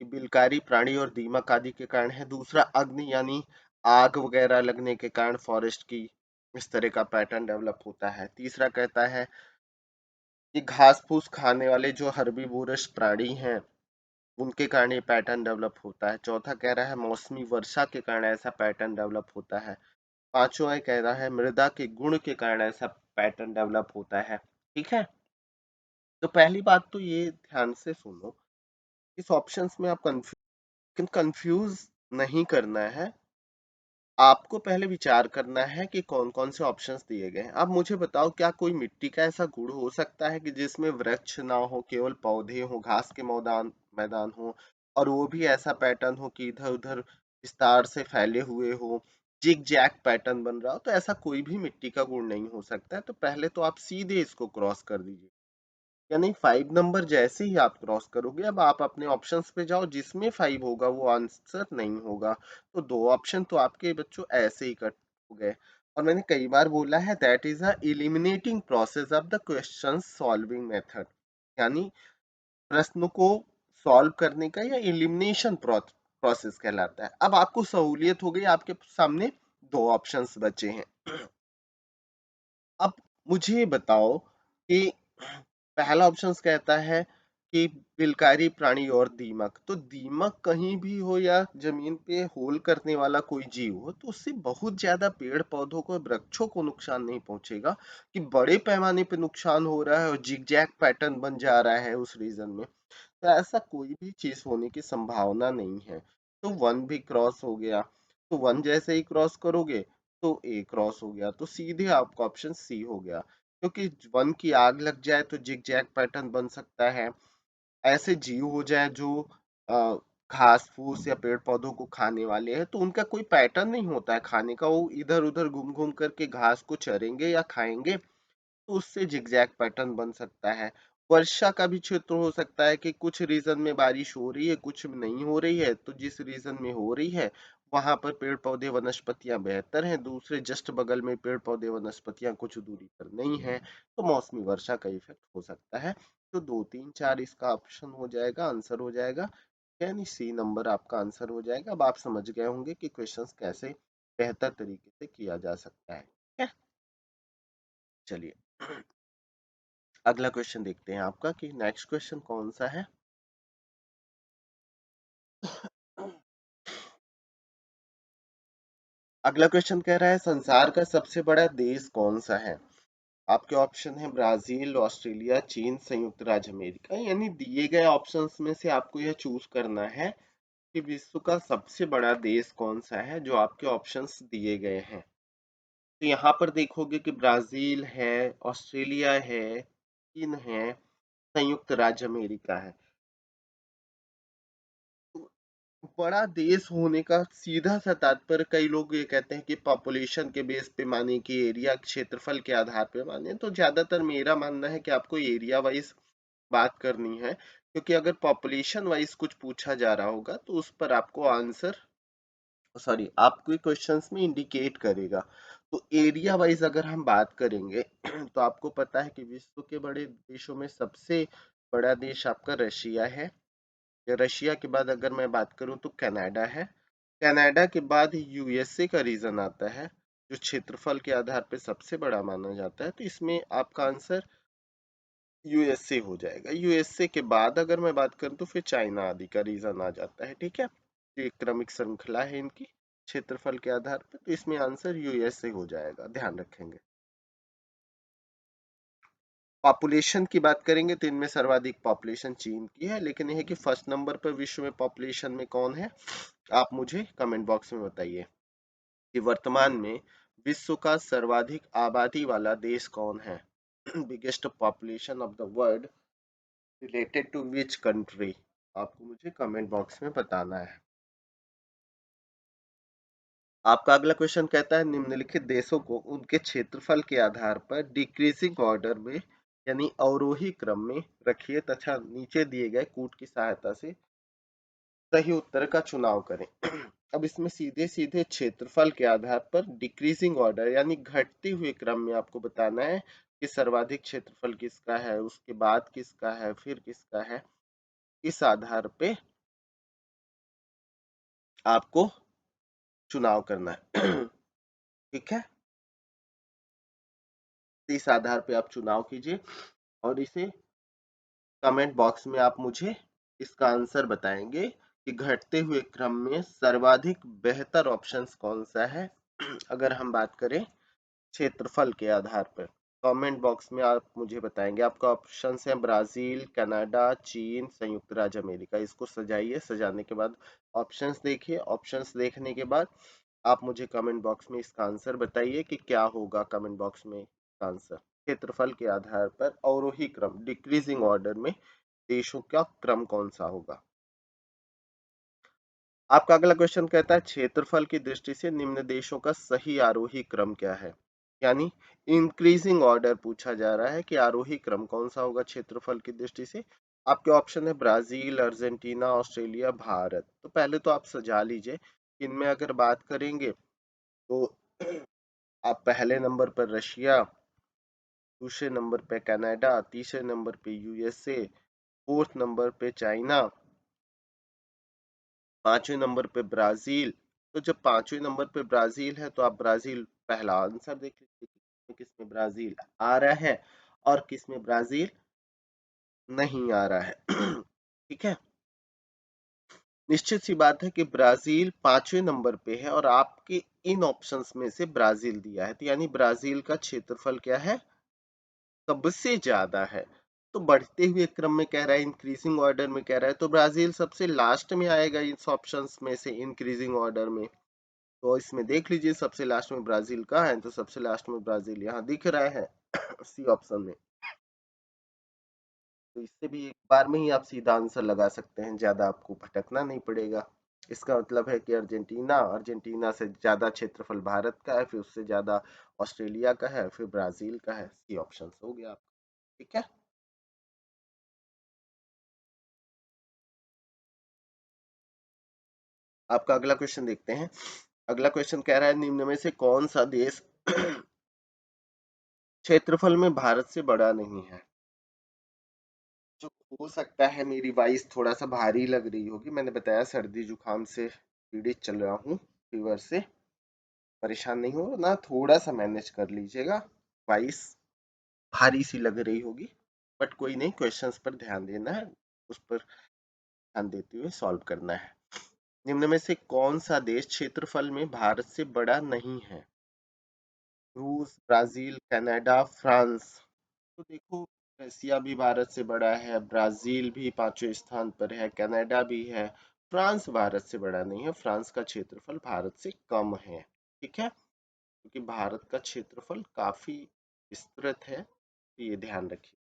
कि बिलकारी प्राणी और दीमक आदि के कारण है। दूसरा अग्नि, यानी आग वगैरह लगने के कारण फॉरेस्ट की इस तरह का पैटर्न डेवलप होता है। तीसरा कहता है कि घास फूस खाने वाले जो हर्बीवोरस प्राणी हैं, उनके कारण ये पैटर्न डेवलप होता है। चौथा कह रहा है मौसमी वर्षा के कारण ऐसा पैटर्न डेवलप होता है। पांचवा कह रहा है मृदा के गुण के कारण ऐसा पैटर्न डेवलप होता है। ठीक है, तो पहली बात तो ये ध्यान से सुनो, इस ऑप्शंस में आप कंफ्यूज नहीं करना है। आपको पहले विचार करना है कि कौन-कौन से ऑप्शंस दिए गए हैं। अब मुझे बताओ, क्या कोई मिट्टी का ऐसा गुण हो सकता है कि जिसमें वृक्ष ना हो, केवल पौधे हो, घास के मैदान मैदान हो, और वो भी ऐसा पैटर्न हो कि इधर-उधर विस्तार से फैले हुए हो, जिग जैग पैटर्न बन रहा हो? तो ऐसा कोई भी मिट्टी का गुण नहीं हो सकता है। तो पहले तो आप सीधे इसको क्रॉस कर दीजिए, यानी 5 नंबर जैसे ही आप क्रॉस करोगे, अब आप अपने ऑप्शंस पे जाओ, जिसमें 5 होगा वो आंसर नहीं होगा। तो दो ऑप्शन तो आपके बच्चों ऐसे ही कट हो गए। और मैंने कई बार बोला है, that is a eliminating process of the question solving method, यानी प्रश्न को सॉल्व करने का या एलिमिनेशन प्रोसेस कहलाता है। अब आपको सहूलियत हो गई, आपके सामने दो ऑप्शंस बचे हैं। अब मुझे ये बताओ कि पहला ऑप्शन कहता है कि बिलकारी प्राणी और दीमक, तो दीमक कहीं भी हो या जमीन पे होल करने वाला कोई जीव हो, तो उससे बहुत ज्यादा पेड़ पौधों को, वृक्षों को नुकसान नहीं पहुंचेगा। कि बड़े पैमाने पे नुकसान हो रहा है और जिगजैग पैटर्न बन जा रहा है उस रीजन में, तो ऐसा कोई भी चीज होने की संभावना नहीं है। तो वन भी क्रॉस हो गया, तो वन जैसे ही क्रॉस करोगे तो ए क्रॉस हो गया, तो सीधे आपका ऑप्शन सी हो गया। क्योंकि वन की आग लग जाए तो जिग जैग पैटर्न बन सकता है। ऐसे जीव हो जाए जो अ, घास फूस या पेड़ पौधों को खाने वाले हैं, तो उनका कोई पैटर्न नहीं होता है खाने का, वो इधर उधर घूम घूम करके घास को चरेंगे या खाएंगे, तो उससे जिगजैग पैटर्न बन सकता है। वर्षा का भी क्षेत्र हो सकता है कि कुछ रीजन में बारिश हो रही है, कुछ में नहीं हो रही है, तो जिस रीजन में हो रही है वहां पर पेड़ पौधे वनस्पतियां बेहतर हैं, दूसरे जस्ट बगल में पेड़ पौधे वनस्पतियां कुछ दूरी पर नहीं है, तो मौसमी वर्षा का इफेक्ट हो सकता है। तो 2 3 4 इसका ऑप्शन हो जाएगा, आंसर हो जाएगा, यानी सी नंबर आपका आंसर हो जाएगा। अब आप समझ गए होंगे कि क्वेश्चंस कैसे बेहतर तरीके से किया जा सकता है। ठीक है? चलिए, अगला क्वेश्चन देखते हैं आपका कि नेक्स्ट क्वेश्चन कौन सा है। अगला क्वेश्चन कह रहा है, संसार का सबसे बड़ा देश कौन सा है? आपके ऑप्शन है ब्राजील, ऑस्ट्रेलिया, चीन, संयुक्त राज्य अमेरिका, यानी दिए गए ऑप्शंस में से आपको यह चूज करना है कि विश्व का सबसे बड़ा देश कौन सा है, जो आपके ऑप्शंस दिए गए हैं। तो यहाँ पर देखोगे कि ब्राजील है, ऑस्ट्रेलिया है, चीन है, संयुक्त राज्य अमेरिका है। बड़ा देश होने का सीधा सा तात्पर्य, कई लोग ये कहते हैं कि पॉपुलेशन के बेस पे माने, कि एरिया क्षेत्रफल के आधार पे माने, तो ज्यादातर मेरा मानना है कि आपको एरिया वाइज बात करनी है, क्योंकि अगर पॉपुलेशन वाइज कुछ पूछा जा रहा होगा तो उस पर आपको आंसर, सॉरी, आपके क्वेश्चंस में इंडिकेट करेगा। तो एरिया वाइज अगर हम बात करेंगे तो आपको पता है कि विश्व के बड़े देशों में सबसे बड़ा देश आपका रशिया है। रशिया के बाद अगर मैं बात करूं तो कनाडा है। कनाडा के बाद यूएसए का रीजन आता है, जो क्षेत्रफल के आधार पर सबसे बड़ा माना जाता है। तो इसमें आपका आंसर यूएसए हो जाएगा। यूएसए के बाद अगर मैं बात करूं तो फिर चाइना आदि का रीजन आ जाता है। ठीक है, ये क्रमिक श्रृंखला है इनकी क्षेत्रफल के आधार पर, तो इसमें आंसर यूएसए हो जाएगा, ध्यान रखेंगे। पॉपुलेशन की बात करेंगे तो इनमें सर्वाधिक पॉपुलेशन चीन की है, लेकिन यह है कि फर्स्ट नंबर पर विश्व में पॉपुलेशन में कौन है, आप मुझे कमेंट बॉक्स में बताइए कि वर्तमान में विश्व का सर्वाधिक आबादी वाला देश कौन है। Biggest population of the world related to which country, आपको मुझे कमेंट बॉक्स में बताना है। आपका अगला क्वेश्चन कहता है निम्नलिखित देशों को उनके क्षेत्रफल के आधार पर डिक्रीजिंग ऑर्डर में यानी अवरोही क्रम में रखिए तथा नीचे दिए गए कूट की सहायता से सही उत्तर का चुनाव करें। अब इसमें सीधे सीधे क्षेत्रफल के आधार पर डिक्रीजिंग ऑर्डर यानी घटते हुए क्रम में आपको बताना है कि सर्वाधिक क्षेत्रफल किसका है, उसके बाद किसका है, फिर किसका है। इस आधार पे आपको चुनाव करना है। ठीक है, इस आधार पे आप चुनाव कीजिए और इसे कमेंट बॉक्स में आप मुझे इसका आंसर बताएंगे कि घटते हुए क्रम में सर्वाधिक बेहतर ऑप्शंस कौन सा है। अगर हम बात करें क्षेत्रफल के आधार पर, कमेंट बॉक्स में आप मुझे बताएंगे। आपका ऑप्शन है ब्राजील, कनाडा, चीन, संयुक्त राज्य अमेरिका। इसको सजाइए, सजाने के बाद ऑप्शंस देखिए। ऑप्शंस देखने के बाद आप मुझे कमेंट बॉक्स में इसका आंसर बताइए कि क्या होगा। कमेंट बॉक्स में इसका आंसर क्षेत्रफल के आधार पर अवरोही क्रम डिक्रीजिंग ऑर्डर में देशों का क्रम कौन सा होगा। आपका अगला क्वेश्चन कहता है क्षेत्रफल की दृष्टि से निम्न देशों का सही आरोही क्रम क्या है, यानी इंक्रीजिंग ऑर्डर पूछा जा रहा है कि आरोही क्रम कौन सा होगा क्षेत्रफल की दृष्टि से। आपके ऑप्शन है ब्राजील, अर्जेंटीना, ऑस्ट्रेलिया, भारत। तो पहले तो आप सजा लीजिए। इनमें अगर बात करेंगे तो आप पहले नंबर पर रशिया, दूसरे नंबर पे कनाडा, तीसरे नंबर पे यूएसए, फोर्थ नंबर पे चाइना, पांचवें नंबर पे ब्राजील। तो जब पांचवें नंबर पे ब्राजील है तो आप ब्राजील पहला आंसर देख लीजिए, किसमें ब्राजील आ रहा है और किसमें ब्राजील नहीं आ रहा है। ठीक है, निश्चित सी बात है कि ब्राजील पांचवें नंबर पे है और आपके इन ऑप्शंस में से ब्राजील दिया है, तो यानी ब्राजील का क्षेत्रफल क्या है, सबसे ज्यादा है। तो बढ़ते हुए क्रम में कह रहा है, इंक्रीजिंग ऑर्डर में कह रहा है, तो ब्राजील सबसे लास्ट में आएगा इस ऑप्शंस में से इंक्रीजिंग ऑर्डर में। तो इसमें देख लीजिए सबसे लास्ट में ब्राजील का है, तो सबसे लास्ट में ब्राजील यहाँ दिख रहा है सी ऑप्शन में। तो इससे भी एक बार में ही आप सीधा आंसर लगा सकते हैं, ज्यादा आपको भटकना नहीं पड़ेगा। इसका मतलब है कि अर्जेंटीना, अर्जेंटीना से ज्यादा क्षेत्रफल भारत का है, फिर उससे ज्यादा ऑस्ट्रेलिया का है, फिर ब्राजील का है। सी ऑप्शन हो गया आपका। ठीक है, आपका अगला क्वेश्चन देखते हैं। अगला क्वेश्चन कह रहा है निम्न में से कौन सा देश क्षेत्रफल में भारत से बड़ा नहीं है। जो हो सकता है मेरी वॉइस थोड़ा सा भारी लग रही होगी, मैंने बताया सर्दी जुकाम से पीड़ित चल रहा हूँ, फीवर से। परेशान नहीं हो ना, थोड़ा सा मैनेज कर लीजिएगा। वॉइस भारी सी लग रही होगी, बट कोई नहीं, क्वेश्चंस पर ध्यान देना है, उस पर ध्यान देते हुए सॉल्व करना है। निम्न में से कौन सा देश क्षेत्रफल में भारत से बड़ा नहीं है। रूस, ब्राजील, कनाडा, फ्रांस। तो देखो, रसिया भी भारत से बड़ा है, ब्राजील भी पांचवें स्थान पर है, कनाडा भी है। फ्रांस भारत से बड़ा नहीं है, फ्रांस का क्षेत्रफल भारत से कम है। ठीक है, क्योंकि भारत का क्षेत्रफल काफी विस्तृत है, तो ये ध्यान रखिए।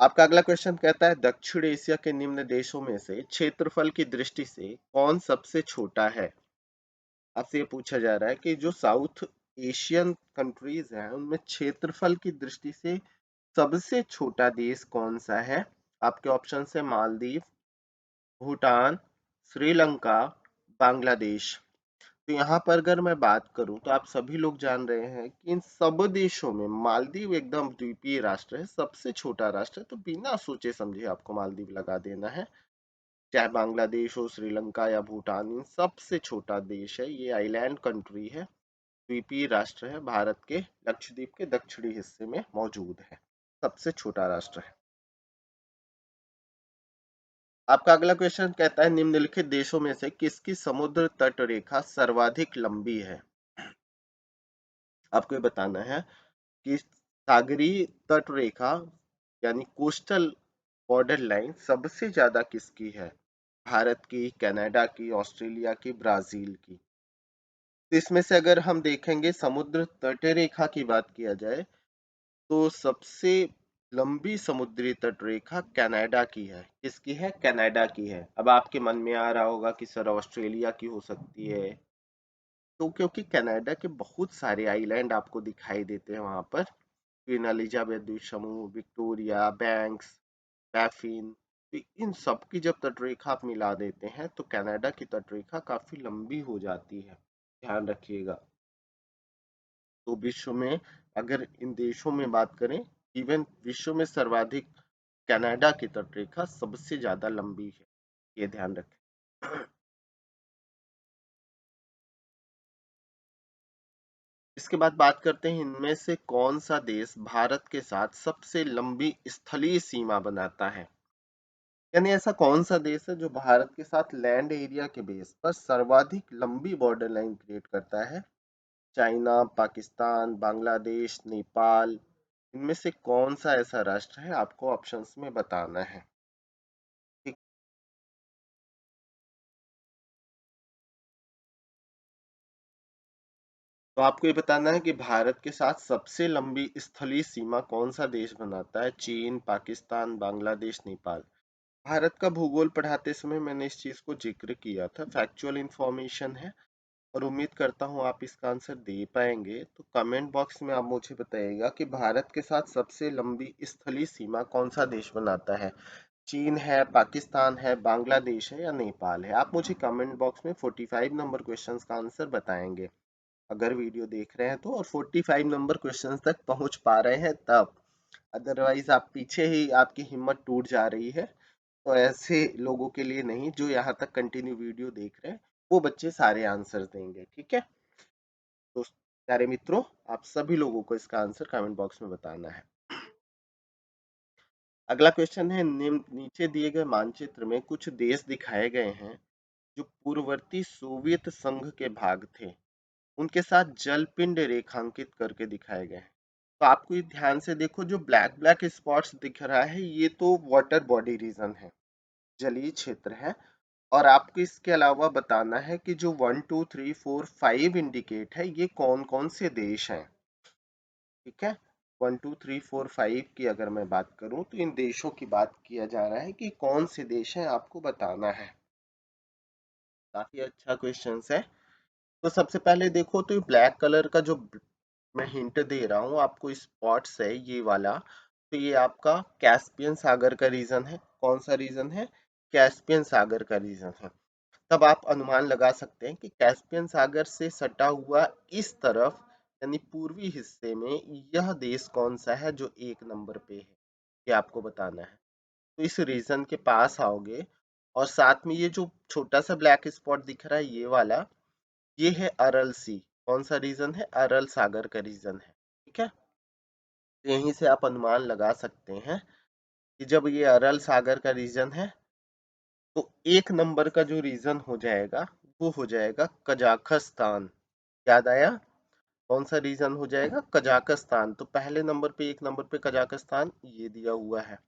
आपका अगला क्वेश्चन कहता है दक्षिण एशिया के निम्न देशों में से क्षेत्रफल की दृष्टि से कौन सबसे छोटा है। आपसे ये पूछा जा रहा है कि जो साउथ एशियन कंट्रीज हैं उनमें क्षेत्रफल की दृष्टि से सबसे छोटा देश कौन सा है। आपके ऑप्शन है मालदीव, भूटान, श्रीलंका, बांग्लादेश। तो यहाँ पर अगर मैं बात करूं तो आप सभी लोग जान रहे हैं कि इन सब देशों में मालदीव एकदम द्वीपीय राष्ट्र है, सबसे छोटा राष्ट्र है, तो बिना सोचे समझे आपको मालदीव लगा देना है। चाहे बांग्लादेश हो, श्रीलंका या भूटान, इन सबसे छोटा देश है। ये आइलैंड कंट्री है, द्वीपीय राष्ट्र है, भारत के लक्षद्वीप के दक्षिणी हिस्से में मौजूद है, सबसे छोटा राष्ट्र है। आपका अगला क्वेश्चन कहता है निम्नलिखित देशों में से किसकी समुद्र तट रेखा सर्वाधिक लंबी है। आपको ये बताना है कि सागरीय तट रेखा यानी कोस्टल बॉर्डर लाइन सबसे ज्यादा किसकी है। भारत की, कनाडा की, ऑस्ट्रेलिया की, ब्राजील की। तो इसमें से अगर हम देखेंगे समुद्र तट रेखा की बात किया जाए तो सबसे लंबी समुद्री तट रेखा कनाडा की है। किसकी है? कनाडा की है। अब आपके मन में आ रहा होगा कि सर ऑस्ट्रेलिया की हो सकती है, तो क्योंकि कनाडा के बहुत सारे आइलैंड आपको दिखाई देते हैं वहां पर, क्वीन एलिजाबेथ द्वीप समूह, विक्टोरिया, बैंक्स, बैफिन, तो इन सब की जब तटरेखा आप मिला देते हैं तो कनाडा की तटरेखा काफी लंबी हो जाती है, ध्यान रखिएगा। तो विश्व में अगर इन देशों में बात करें, इवन विश्व में सर्वाधिक कनाडा की तटरेखा सबसे ज्यादा लंबी है, ये ध्यान रखें। इसके बाद बात करते हैं इनमें से कौन सा देश भारत के साथ सबसे लंबी स्थलीय सीमा बनाता है। यानी ऐसा कौन सा देश है जो भारत के साथ लैंड एरिया के बेस पर सर्वाधिक लंबी बॉर्डर लाइन क्रिएट करता है। चाइना, पाकिस्तान, बांग्लादेश, नेपाल, इनमें से कौन सा ऐसा राष्ट्र है, आपको ऑप्शंस में बताना है। ठीक। तो आपको ये बताना है कि भारत के साथ सबसे लंबी स्थलीय सीमा कौन सा देश बनाता है। चीन, पाकिस्तान, बांग्लादेश, नेपाल। भारत का भूगोल पढ़ाते समय मैंने इस चीज को जिक्र किया था, फैक्चुअल इंफॉर्मेशन है और उम्मीद करता हूँ आप इसका आंसर दे पाएंगे। तो कमेंट बॉक्स में आप मुझे बताइएगा कि भारत के साथ सबसे लंबी स्थलीय सीमा कौन सा देश बनाता है। चीन है, पाकिस्तान है, बांग्लादेश है या नेपाल है। आप मुझे कमेंट बॉक्स में 45 नंबर क्वेश्चंस का आंसर बताएंगे अगर वीडियो देख रहे हैं तो, और 45 नंबर क्वेश्चंस तक पहुंच पा रहे हैं तब। अदरवाइज आप पीछे ही आपकी हिम्मत टूट जा रही है। तो ऐसे लोगों के लिए नहीं जो यहाँ तक कंटिन्यू वीडियो देख रहे हैं, वो बच्चे सारे आंसर देंगे। ठीक है, तो प्यारे मित्रों, आप सभी लोगों को इसका आंसर कमेंट बॉक्स में बताना है। अगला क्वेश्चन है नीचे दिए गए मानचित्र में कुछ देश दिखाए गए हैं जो पूर्ववर्ती सोवियत संघ के भाग थे, उनके साथ जलपिंड रेखांकित करके दिखाए गए हैं। तो आपको ये ध्यान से देखो, जो ब्लैक ब्लैक स्पॉट्स दिख रहा है ये तो वाटर बॉडी रीजन है, जलीय क्षेत्र है। और आपको इसके अलावा बताना है कि जो 1 2 3 4 5 इंडिकेट है ये कौन कौन से देश हैं। ठीक है, 1 2 3 4 5 की अगर मैं बात करूं तो इन देशों की बात किया जा रहा है कि कौन से देश हैं, आपको बताना है। काफी अच्छा क्वेश्चन है। तो सबसे पहले देखो, तो ब्लैक कलर का जो मैं हिंट दे रहा हूँ आपको, स्पॉट्स है ये वाला, तो ये आपका कैस्पियन सागर का रीजन है। कौन सा रीजन है? कैस्पियन सागर का रीजन है। तब आप अनुमान लगा सकते हैं कि कैस्पियन सागर से सटा हुआ इस तरफ यानी पूर्वी हिस्से में यह देश कौन सा है जो एक नंबर पे है, ये आपको बताना है। तो इस रीजन के पास आओगे और साथ में ये जो छोटा सा ब्लैक स्पॉट दिख रहा है ये वाला, ये है अरल सी। कौन सा रीजन है? अरल सागर का रीजन है। ठीक है, तो यहीं से आप अनुमान लगा सकते हैं कि जब ये अरल सागर का रीजन है तो एक नंबर का जो रीजन हो जाएगा वो हो जाएगा कजाकिस्तान। याद आया? कौन सा रीजन हो जाएगा? कजाकिस्तान। तो पहले नंबर पे, एक नंबर पे कजाकिस्तान ये दिया हुआ है,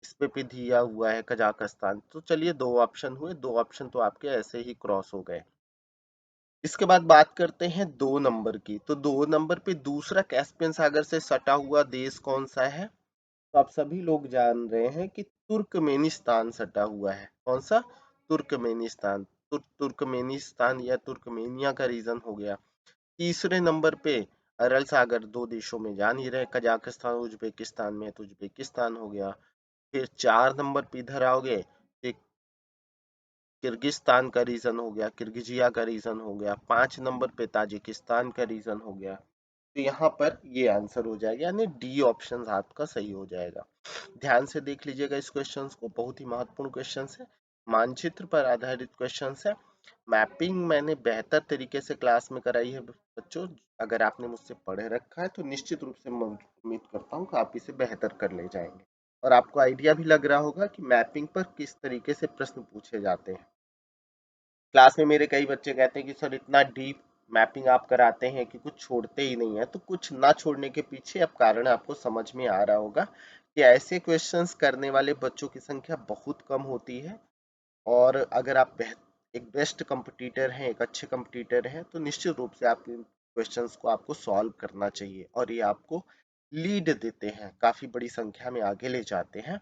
इस पे दिया हुआ है कजाकिस्तान। तो चलिए दो ऑप्शन हुए, दो ऑप्शन तो आपके ऐसे ही क्रॉस हो गए। इसके बाद बात करते हैं दो नंबर की। तो दो नंबर पे दूसरा कैस्पियन सागर से सटा हुआ देश कौन सा है? तो आप सभी लोग जान रहे हैं कि तुर्कमेनिस्तान सटा हुआ है। कौन सा? तुर्कमेनिस्तान। तुर्कमेनिस्तान या तुर्कमेनिया का रीजन हो गया। तीसरे नंबर पे अरल सागर, दो देशों में जान ही रहे, कजाकिस्तान उज्बेकिस्तान में है तो उज्बेकिस्तान हो गया। फिर 4 नंबर पे इधर आओगे तो किर्गिस्तान का रीजन हो गया, किर्गिजिया का रीजन हो गया। 5 नंबर पे ताजिकिस्तान का रीजन हो गया। तो यहाँ पर ये आंसर हो जाएगा, यानी डी ऑप्शन आपका सही हो जाएगा। ध्यान से देख लीजिएगा इस क्वेश्चन को, बहुत ही महत्वपूर्ण क्वेश्चन है, मानचित्र पर आधारित क्वेश्चन है। मैपिंग मैंने बेहतर तरीके से क्लास में कराई है बच्चों। अगर आपने मुझसे पढ़े रखा है तो निश्चित रूप से मैं उम्मीद करता हूँ कि आप इसे बेहतर कर ले जाएंगे, और आपको आइडिया भी लग रहा होगा कि मैपिंग पर किस तरीके से प्रश्न पूछे जाते हैं। क्लास में मेरे कई बच्चे कहते हैं कि सर इतना डीप मैपिंग आप कराते हैं कि कुछ छोड़ते ही नहीं है। तो कुछ ना छोड़ने के पीछे अब कारण आपको समझ में आ रहा होगा कि ऐसे क्वेश्चंस करने वाले बच्चों की संख्या बहुत कम होती है। और अगर आप एक बेस्ट कंपटीटर हैं, एक अच्छे कंपटीटर हैं, तो निश्चित रूप से आप इन क्वेश्चंस को आपको सॉल्व करना चाहिए, और ये आपको लीड देते हैं, काफी बड़ी संख्या में आगे ले जाते हैं।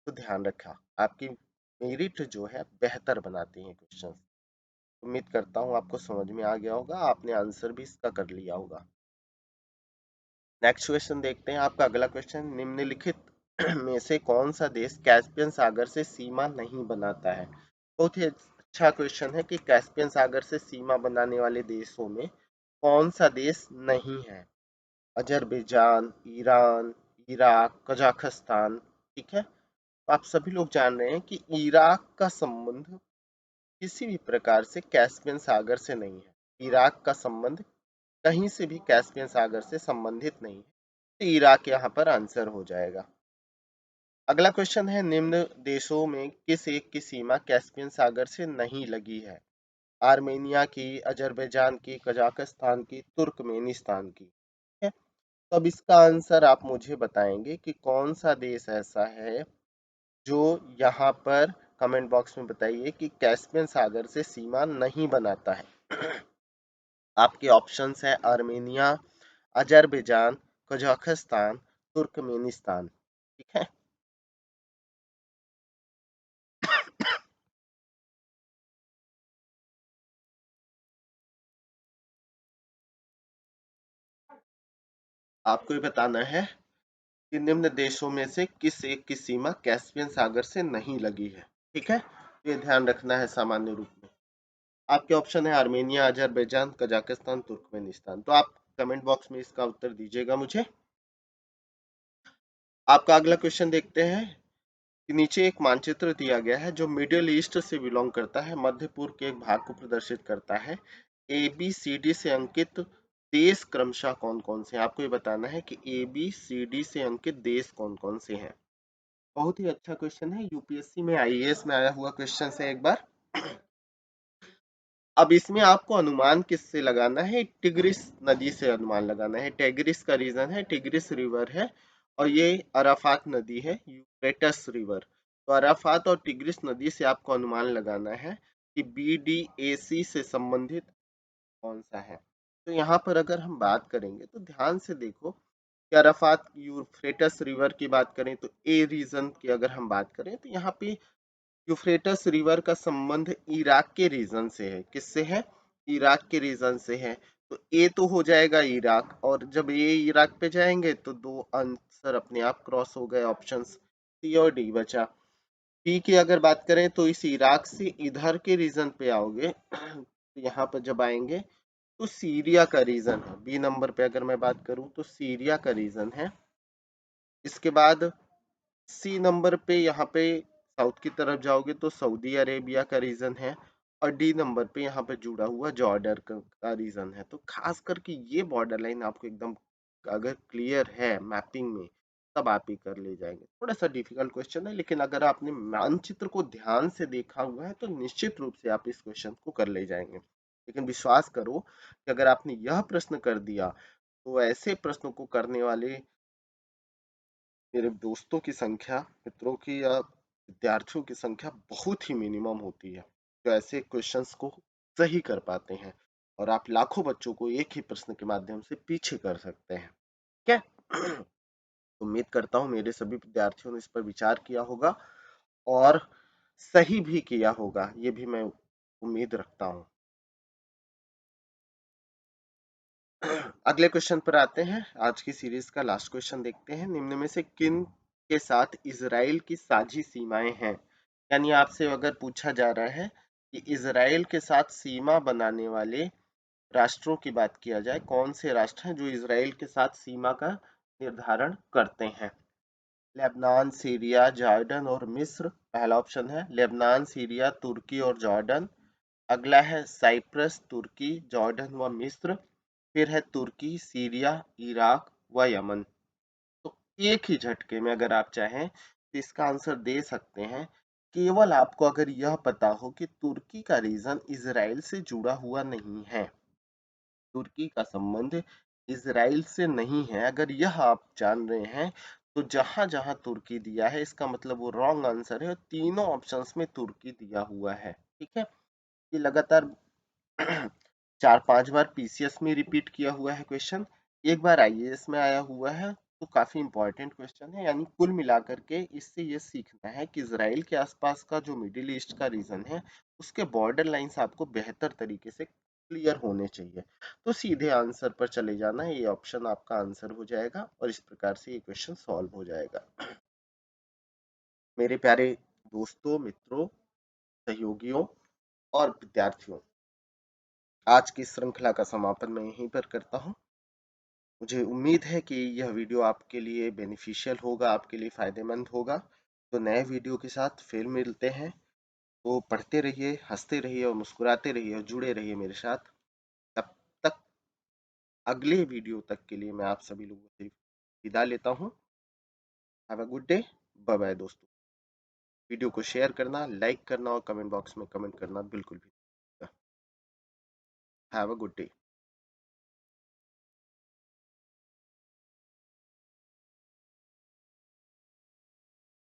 तो ध्यान रखा, आपकी मेरिट जो है बेहतर बनाते हैं क्वेश्चंस। उम्मीद करता हूँ आपको समझ में आ गया होगा, आपने आंसर भी इसका कर लिया होगा। नेक्स्ट क्वेश्चन देखते हैं। आपका अगला क्वेश्चन, निम्नलिखित में से कौन सा देश कैस्पियन सागर से सीमा नहीं बनाता है? बहुत ही अच्छा क्वेश्चन है कि कैस्पियन सागर से सीमा बनाने वाले देशों में कौन सा देश नहीं है? Azerbaijan, Iran, Iraq, Kazakhstan. ठीक है, तो आप सभी लोग जान रहे हैं कि इराक का संबंध किसी भी प्रकार से कैस्पियन सागर से नहीं है। इराक का संबंध कहीं से भी कैस्पियन सागर से संबंधित नहीं है, तो इराक यहाँ पर आंसर हो जाएगा। अगला क्वेश्चन है, निम्न देशों में किस एक की सीमा कैस्पियन सागर से नहीं लगी है? आर्मेनिया की, अजरबैजान की, कजाकिस्तान की, तुर्कमेनिस्तान की। ठीक है, तो अब इसका आंसर आप मुझे बताएंगे कि कौन सा देश ऐसा है जो यहाँ पर कमेंट बॉक्स में बताइए कि कैस्पियन सागर से सीमा नहीं बनाता है। आपके ऑप्शंस है आर्मेनिया, अजरबैजान, कजाकिस्तान, तुर्कमेनिस्तान। ठीक है, आपको ये बताना है कि निम्न देशों में से किस एक की सीमा कैस्पियन सागर से नहीं लगी है। ठीक है, ये ध्यान रखना है सामान्य रूप में। आपके ऑप्शन है आर्मेनिया, अजरबैजान, कजाकिस्तान, तुर्कमेनिस्तान। तो आप कमेंट बॉक्स में इसका उत्तर दीजिएगा मुझे। आपका अगला क्वेश्चन देखते हैं कि नीचे एक मानचित्र दिया गया है जो मिडिल ईस्ट से बिलोंग करता है, मध्य पूर्व के एक भाग को प्रदर्शित करता है। ए बी सी डी से अंकित देश क्रमशः कौन कौन से हैं? आपको ये बताना है कि ए बी सी डी से अंकित देश कौन कौन से हैं। बहुत ही अच्छा क्वेश्चन है, यूपीएससी में, आईएएस में आया हुआ क्वेश्चन है एक बार। अब इसमें आपको अनुमान किससे लगाना है? टिग्रिस नदी से अनुमान लगाना है। टिग्रिस का रीजन है, टिग्रिस रिवर है, और ये अराफात नदी है, यूफ्रेटस रिवर। तो अराफात और टिग्रिस नदी से आपको अनुमान लगाना है कि बीडीएसी से संबंधित कौन सा है। तो यहाँ पर अगर हम बात करेंगे तो ध्यान से देखो कि अराफात यूफ्रेटस रिवर की बात करें तो ए रीजन की अगर हम बात करें तो यहाँ पे यूफ्रेटस रिवर का संबंध इराक के रीजन से है। किससे है? इराक के रीजन से है। तो ए तो हो जाएगा इराक, और जब ए इराक पे जाएंगे तो दो आंसर अपने आप क्रॉस हो गए, ऑप्शन सी और डी बचा। बी की अगर बात करें तो इस इराक से इधर के रीजन पे आओगे तो यहाँ पर जब आएंगे तो सीरिया का रीजन है। बी नंबर पे अगर मैं बात करूं तो सीरिया का रीजन है। इसके बाद सी नंबर पे यहाँ पे साउथ की तरफ जाओगे तो सऊदी अरेबिया का रीजन है, और डी नंबर पे यहाँ पे जुड़ा हुआ जॉर्डन का रीजन है। तो खास करके ये बॉर्डर लाइन आपको एकदम अगर क्लियर है मैपिंग में, तब आप ही कर ले जाएंगे। थोड़ा सा डिफिकल्ट क्वेश्चन है, लेकिन अगर आपने मानचित्र को ध्यान से देखा हुआ है तो निश्चित रूप से आप इस क्वेश्चन को कर ले जाएंगे। लेकिन विश्वास करो कि अगर आपने यह प्रश्न कर दिया तो ऐसे प्रश्नों को करने वाले मेरे दोस्तों की संख्या, मित्रों की या विद्यार्थियों की संख्या बहुत ही मिनिमम होती है जो ऐसे क्वेश्चंस को सही कर पाते हैं, और आप लाखों बच्चों को एक ही प्रश्न के माध्यम से पीछे कर सकते हैं। क्या उम्मीद करता हूँ मेरे सभी विद्यार्थियों ने इस पर विचार किया होगा और सही भी किया होगा, ये भी मैं उम्मीद रखता हूँ। अगले क्वेश्चन पर आते हैं। आज की सीरीज का लास्ट क्वेश्चन देखते हैं। निम्न में से किन के साथ इजराइल की साझी सीमाएं हैं? यानी आपसे अगर पूछा जा रहा है कि इजराइल के साथ सीमा बनाने वाले राष्ट्रों की बात किया जाए, कौन से राष्ट्र हैं जो इजराइल के साथ सीमा का निर्धारण करते हैं? लेबनान, सीरिया, जॉर्डन और मिस्र पहला ऑप्शन है। लेबनान, सीरिया, तुर्की और जॉर्डन। अगला है साइप्रस, तुर्की, जॉर्डन व मिस्र। फिर है तुर्की, सीरिया, इराक व यमन। तो एक ही झटके में अगर आप चाहें तो इसका आंसर दे सकते हैं। केवल आपको अगर यह पता हो कि तुर्की का रीजन इजराइल से जुड़ा हुआ नहीं है, तुर्की का संबंध इजराइल से नहीं है, अगर यह आप जान रहे हैं तो जहां जहां तुर्की दिया है इसका मतलब वो रॉन्ग आंसर है और तीनों ऑप्शंस में तुर्की दिया हुआ है। ठीक है, ये लगातार 4-5 बार पीसीएस में रिपीट किया हुआ है क्वेश्चन, एक बार आईएएस में आया हुआ है, तो काफी इंपॉर्टेंट क्वेश्चन है। यानी कुल मिलाकर के इससे ये सीखना है कि इजराइल के आसपास का जो मिडिल ईस्ट का रीजन है उसके बॉर्डर लाइंस आपको बेहतर तरीके से क्लियर होने चाहिए। तो सीधे आंसर पर चले जाना है, ये ऑप्शन आपका आंसर हो जाएगा और इस प्रकार से ये क्वेश्चन सॉल्व हो जाएगा। मेरे प्यारे दोस्तों, मित्रों, सहयोगियों और विद्यार्थियों, आज की श्रृंखला का समापन मैं यहीं पर करता हूँ। मुझे उम्मीद है कि यह वीडियो आपके लिए बेनिफिशियल होगा, आपके लिए फायदेमंद होगा। तो नए वीडियो के साथ फिर मिलते हैं। तो पढ़ते रहिए, हंसते रहिए और मुस्कुराते रहिए और जुड़े रहिए मेरे साथ। तब तक अगले वीडियो तक के लिए मैं आप सभी लोगों से विदा लेता हूँ। Have a good day. Bye bye दोस्तों। वीडियो को शेयर करना, लाइक करना और कमेंट बॉक्स में कमेंट करना बिल्कुल भी। Have a good day.